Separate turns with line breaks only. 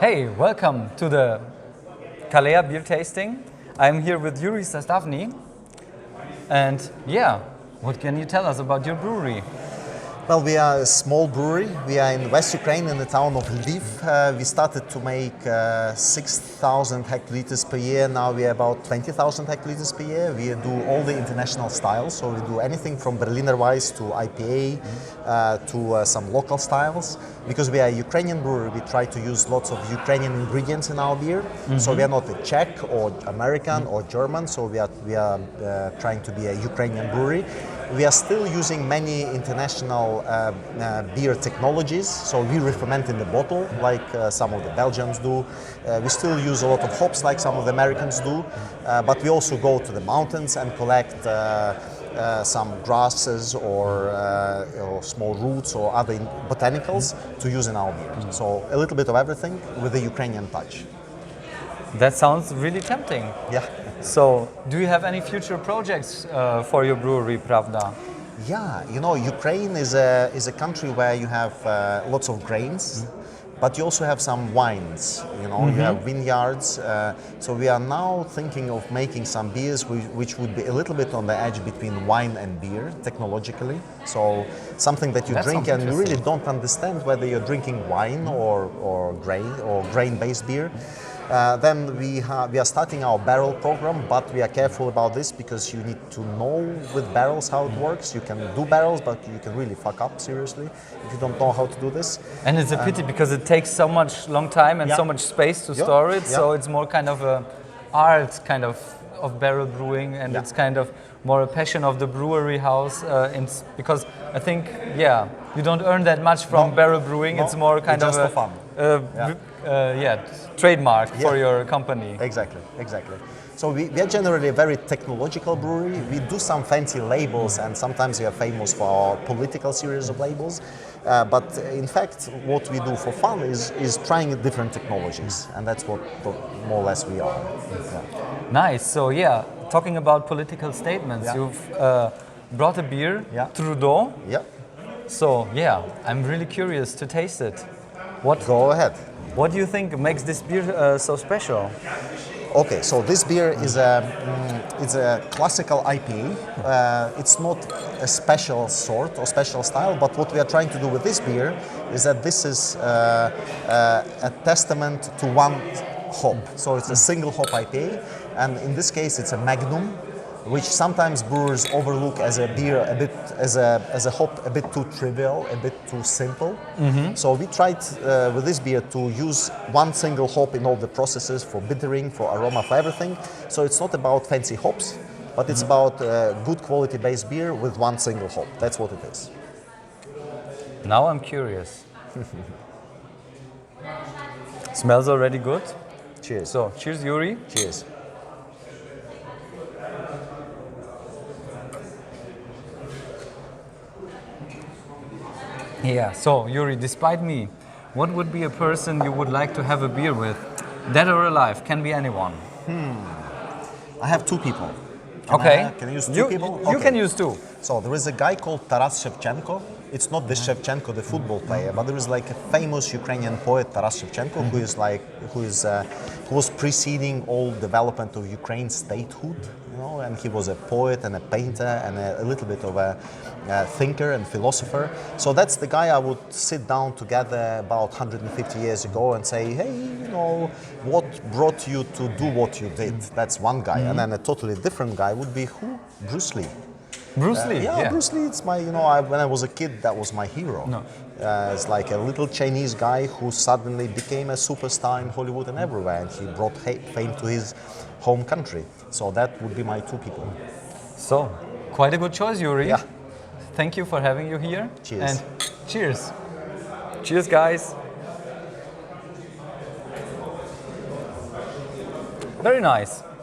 Hey, welcome to the Kalea beer tasting. I'm here with Yuri Zastavny. And yeah, what can you tell us about your brewery?
Well, we are a small brewery. We are in West Ukraine in the town of Lviv. We started to make 6,000 hectoliters per year. Now we are about 20,000 hectoliters per year. We do all the international styles. So we do anything from Berliner Weiss to IPA to some local styles. Because we are a Ukrainian brewery, we try to use lots of Ukrainian ingredients in our beer. So we are not a Czech or American or German. So we are trying to be a Ukrainian brewery. We are still using many international beer technologies, so we re-ferment in the bottle like some of the Belgians do. We still use a lot of hops like some of the Americans do, but we also go to the mountains and collect some grasses or small roots or other botanicals to use in our beer. So a little bit of everything with a Ukrainian touch.
That sounds really tempting.
Yeah.
So, do you have any future projects for your brewery, Pravda?
Yeah, you know, Ukraine is a country where you have lots of grains, but you also have some wines. You know, you have vineyards. So we are now thinking of making some beers which would be a little bit on the edge between wine and beer technologically. So something that you drink and you really don't understand whether you're drinking wine or grain-based beer. Then we are starting our barrel program, but we are careful about this because you need to know with barrels how it works. You can do barrels, but you can really fuck up seriously if you don't know how to do this.
And it's a pity because it takes so much long time and so much space to store it. So it's more kind of a art kind of barrel brewing, and it's kind of more a passion of the brewery house. Because I think you don't earn that much from barrel brewing. It's more kind of
just for fun.
Trademark for your company.
Exactly. So we are generally a very technological brewery. We do some fancy labels, and sometimes we are famous for our political series of labels. But in fact, what we do for fun is trying different technologies, and that's what more or less we are.
Nice. So talking about political statements, you've brought a beer, Trudeau.
Yeah.
So I'm really curious to taste it.
Go ahead.
What do you think makes this beer so special?
Okay, so this beer is a classical IPA. It's not a special sort or special style, but what we are trying to do with this beer is that this is a testament to one hop. So it's a single hop IPA, and in this case it's a Magnum, which sometimes brewers overlook as a beer as a hop a bit too trivial, a bit too simple. So we tried with this beer to use one single hop in all the processes for bittering, for aroma, for everything. So it's not about fancy hops, but it's about good quality based beer with one single hop. That's what it is.
Now I'm curious. Smells already good.
Cheers.
So cheers, Yuri.
Cheers.
Yeah, so Yuri, despite me, what would be a person you would like to have a beer with? Dead or alive, can be anyone.
I have two people. Can I use two people?
You can use two.
So there is a guy called Taras Shevchenko. It's not the Shevchenko, the football player, but there is like a famous Ukrainian poet, Taras Shevchenko, who was preceding all development of Ukraine's statehood. You know, and he was a poet and a painter and a little bit of a thinker and philosopher. So that's the guy I would sit down together about 150 years ago and say, hey, you know, what brought you to do what you did? That's one guy. And then a totally different guy would be who? Bruce Lee.
Bruce Lee?
Bruce Lee, it's my, when I was a kid, that was my hero.
No.
It's like a little Chinese guy who suddenly became a superstar in Hollywood and everywhere, and he brought fame to his home country. So that would be my two people.
So, quite a good choice, Yuri.
Yeah.
Thank you for having you here.
Cheers.
And cheers. Cheers, guys. Very nice.